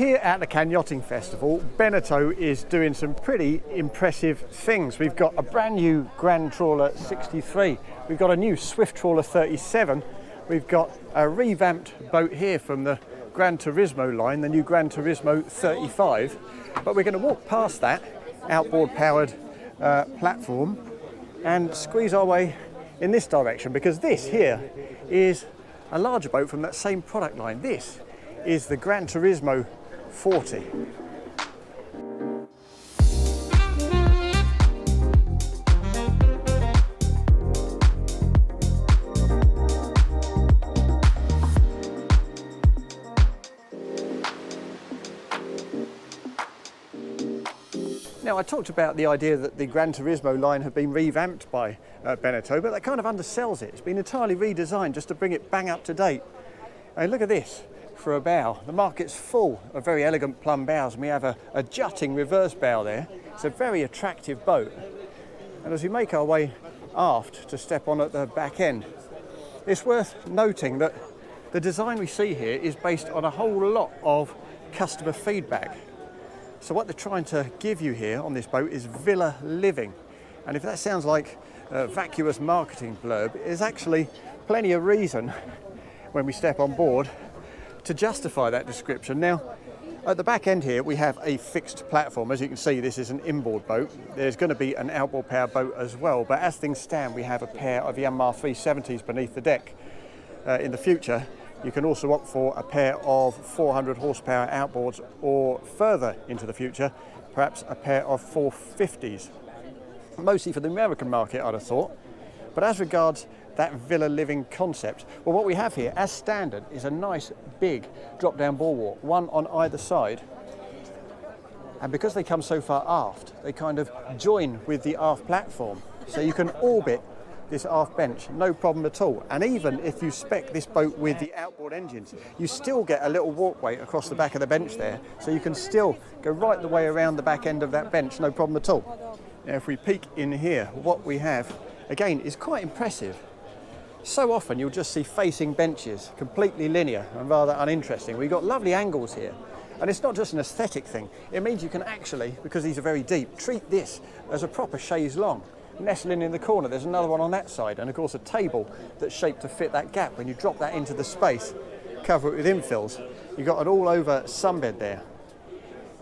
Here at the Cannes Yachting Festival, Beneteau is doing some pretty impressive things. We've got a brand new Grand Trawler 63, we've got a new Swift Trawler 37, we've got a revamped boat here from the Gran Turismo line, the new Gran Turismo 35, but we're going to walk past that outboard powered platform and squeeze our way in this direction, because this here is a larger boat from that same product line. This is the Gran Turismo 40. Now, I talked about the idea that the Gran Turismo line had been revamped by Beneteau, but that kind of undersells it. It's been entirely redesigned just to bring it bang up to date. And look at this for a bow. The market's full of very elegant plumb bows, and we have a jutting reverse bow there. It's a very attractive boat. And as we make our way aft to step on at the back end, it's worth noting that the design we see here is based on a whole lot of customer feedback. So what they're trying to give you here on this boat is villa living. And if that sounds like a vacuous marketing blurb, there's actually plenty of reason when we step on board to justify that description. Now, at the back end here, we have a fixed platform. As you can see, this is an inboard boat. There's going to be an outboard power boat as well, but as things stand, we have a pair of Yanmar 370s beneath the deck. In the future, you can also opt for a pair of 400 horsepower outboards, or further into the future, perhaps a pair of 450s. Mostly for the American market, I'd have thought. But as regards that villa living concept, well, what we have here as standard is a nice big drop down bulwark, one on either side. And because they come so far aft, they kind of join with the aft platform. So you can orbit this aft bench, no problem at all. And even if you spec this boat with the outboard engines, you still get a little walkway across the back of the bench there, so you can still go right the way around the back end of that bench, no problem at all. Now, if we peek in here, what we have, again, is quite impressive. So often you'll just see facing benches, completely linear and rather uninteresting. We've got lovely angles here. And it's not just an aesthetic thing. It means you can actually, because these are very deep, treat this as a proper chaise longue. Nestling in the corner, there's another one on that side, and of course a table that's shaped to fit that gap. When you drop that into the space, cover it with infills, you've got an all-over sunbed there.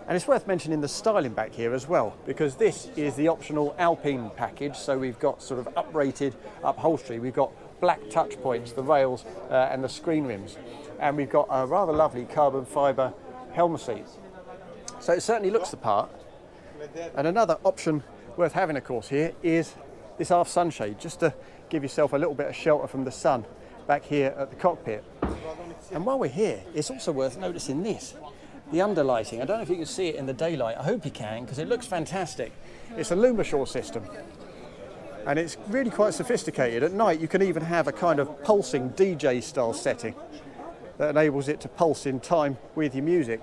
And it's worth mentioning the styling back here as well, because this is the optional Alpine package. So we've got sort of uprated upholstery, we've got black touch points, the rails and the screen rims, and we've got a rather lovely carbon fibre helm seat. So it certainly looks the part. And another option worth having, of course, here is this aft sunshade, just to give yourself a little bit of shelter from the sun back here at the cockpit. And while we're here, it's also worth noticing this, the underlighting. I don't know if you can see it in the daylight. I hope you can, because it looks fantastic. It's a Lumashore system, and it's really quite sophisticated. At night, you can even have a kind of pulsing DJ style setting that enables it to pulse in time with your music.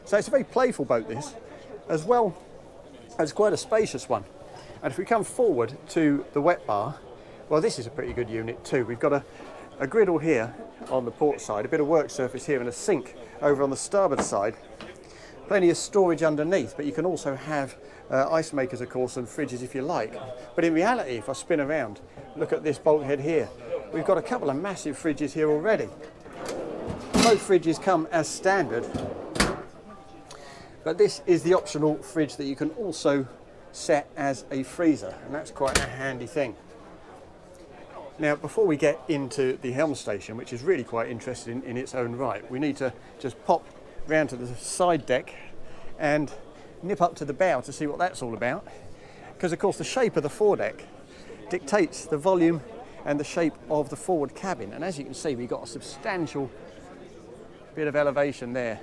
So it's a very playful boat, this, as well. It's quite a spacious one. And if we come forward to the wet bar, well, this is a pretty good unit too. We've got a griddle here on the port side, a bit of work surface here, and a sink over on the starboard side. Plenty of storage underneath, but you can also have ice makers, of course, and fridges if you like. But in reality, if I spin around, look at this bulkhead here. We've got a couple of massive fridges here already. Both fridges come as standard, but this is the optional fridge that you can also set as a freezer, and that's quite a handy thing. Now, before we get into the helm station, which is really quite interesting in its own right, we need to just pop round to the side deck and nip up to the bow to see what that's all about. Because, of course, the shape of the foredeck dictates the volume and the shape of the forward cabin. And as you can see, we've got a substantial bit of elevation there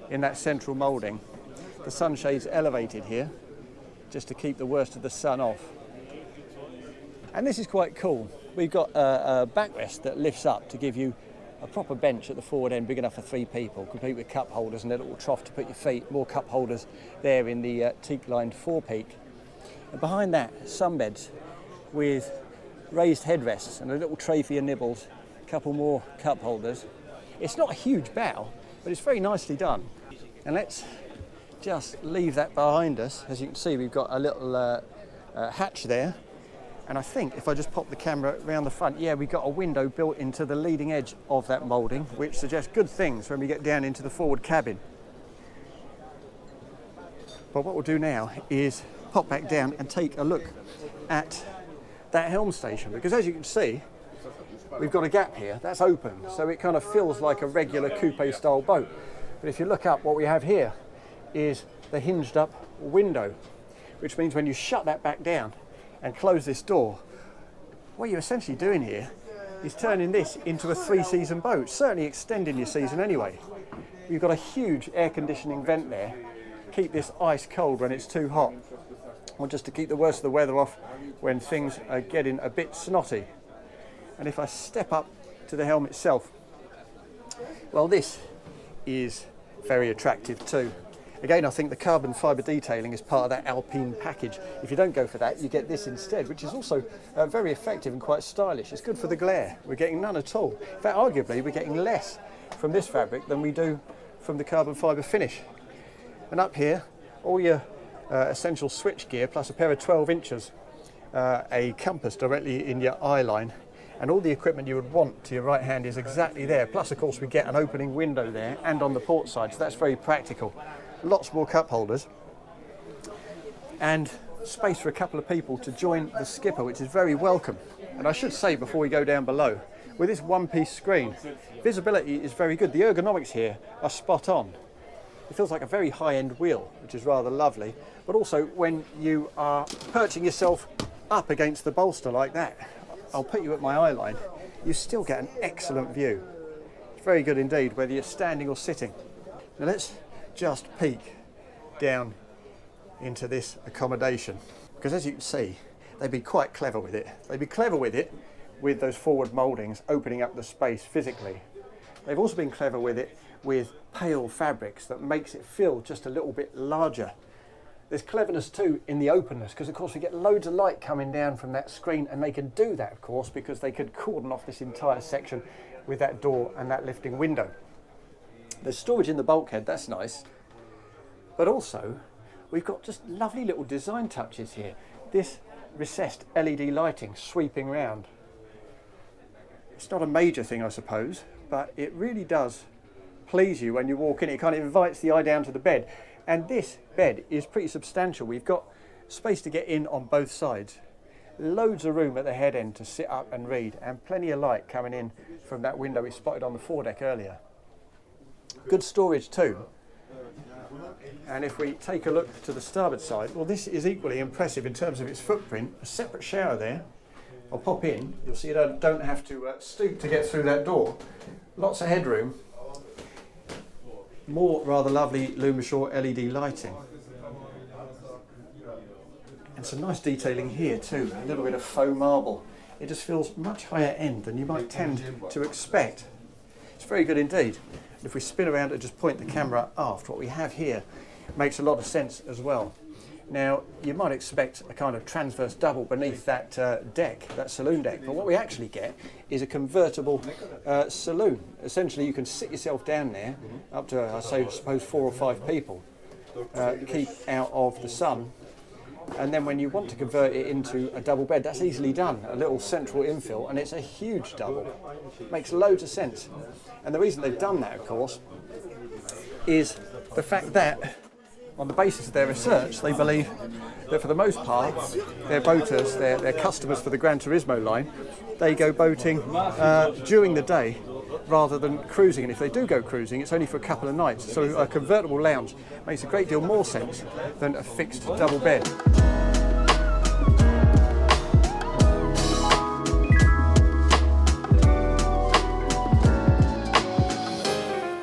in that central moulding. The sunshade's elevated here just to keep the worst of the sun off. And this is quite cool. We've got a backrest that lifts up to give you a proper bench at the forward end, big enough for 3 people, complete with cup holders and a little trough to put your feet, more cup holders there in the teak-lined forepeak. And behind that, sunbeds with raised headrests and a little tray for your nibbles, a couple more cup holders. It's not a huge bow, but it's very nicely done. And let's just leave that behind us. As you can see, we've got a little hatch there. And I think if I just pop the camera around the front, yeah, we've got a window built into the leading edge of that moulding, which suggests good things when we get down into the forward cabin. But what we'll do now is pop back down and take a look at that helm station, because as you can see, we've got a gap here that's open, so it kind of feels like a regular coupe style boat. But if you look up, what we have here is the hinged up window, which means when you shut that back down and close this door, what you're essentially doing here is turning this into a 3-season boat, certainly extending your season anyway. You've got a huge air conditioning vent there, keep this ice cold when it's too hot, or just to keep the worst of the weather off when things are getting a bit snotty. And if I step up to the helm itself, well, this is very attractive too. Again, I think the carbon fibre detailing is part of that Alpine package. If you don't go for that, you get this instead, which is also very effective and quite stylish. It's good for the glare. We're getting none at all. In fact, arguably, we're getting less from this fabric than we do from the carbon fibre finish. And up here, all your essential switch gear, plus a pair of 12 inches, a compass directly in your eye line, and all the equipment you would want to your right hand is exactly there. Plus, of course, we get an opening window there and on the port side, so that's very practical. Lots more cup holders and space for a couple of people to join the skipper, which is very welcome. And I should say before we go down below, with this one-piece screen, visibility is very good. The ergonomics here are spot on. It feels like a very high-end wheel, which is rather lovely. But also when you are perching yourself up against the bolster like that, I'll put you at my eye line, you still get an excellent view. It's very good indeed, whether you're standing or sitting. Now let's just peek down into this accommodation, because as you can see, they've been quite clever with it. They've been clever with it with those forward mouldings opening up the space physically. They've also been clever with it with pale fabrics that makes it feel just a little bit larger. There's cleverness too in the openness, because of course we get loads of light coming down from that screen, and they can do that of course because they could cordon off this entire section with that door and that lifting window. There's storage in the bulkhead, that's nice. But also, we've got just lovely little design touches here. This recessed LED lighting sweeping round. It's not a major thing, I suppose, but it really does please you when you walk in. It kind of invites the eye down to the bed. And this bed is pretty substantial. We've got space to get in on both sides. Loads of room at the head end to sit up and read, and plenty of light coming in from that window we spotted on the foredeck earlier. Good storage too. And if we take a look to the starboard side, well, this is equally impressive in terms of its footprint. A separate shower there. I'll pop in. You'll see you don't have to stoop to get through that door. Lots of headroom. More rather lovely Lumashore LED lighting. And some nice detailing here too. A little bit of faux marble. It just feels much higher end than you might tend to expect. It's very good indeed. If we spin around and just point the camera aft, what we have here makes a lot of sense as well. Now, you might expect a kind of transverse double beneath that deck, that saloon deck, but what we actually get is a convertible saloon. Essentially, you can sit yourself down there, up to, I suppose, 4 or 5 people, keep out of the sun, and then when you want to convert it into a double bed, that's easily done. A little central infill, and it's a huge double. Makes loads of sense. And the reason they've done that, of course, is the fact that, on the basis of their research, they believe that for the most part, their boaters, their customers for the Gran Turismo line, they go boating during the day rather than cruising. And if they do go cruising, it's only for a couple of nights. So a convertible lounge makes a great deal more sense than a fixed double bed.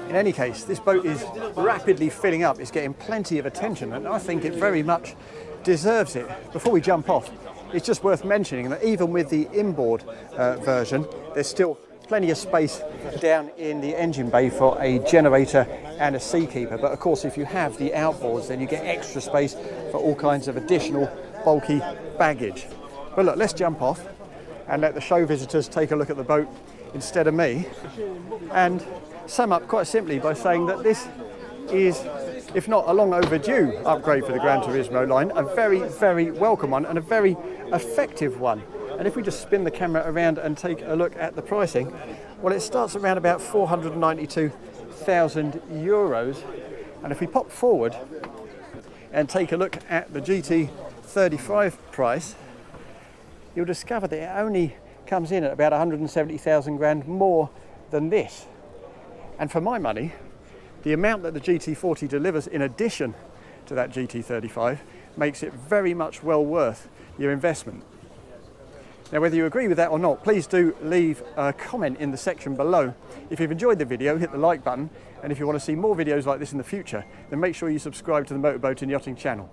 In any case, this boat is rapidly filling up. It's getting plenty of attention, and I think it very much deserves it. Before we jump off, it's just worth mentioning that even with the inboard version, there's still plenty of space down in the engine bay for a generator and a seakeeper. But of course, if you have the outboards, then you get extra space for all kinds of additional bulky baggage. But look, let's jump off and let the show visitors take a look at the boat instead of me, and sum up quite simply by saying that this is, if not a long overdue upgrade for the Gran Turismo line, a very, very welcome one and a very effective one. And if we just spin the camera around and take a look at the pricing, well, it starts around about 492,000 euros. And if we pop forward and take a look at the GT35 price, you'll discover that it only comes in at about 170,000 grand more than this. And for my money, the amount that the GT40 delivers in addition to that GT35 makes it very much well worth your investment. Now, whether you agree with that or not, please do leave a comment in the section below. If you've enjoyed the video, hit the like button, and if you want to see more videos like this in the future, then make sure you subscribe to the Motorboat and Yachting channel.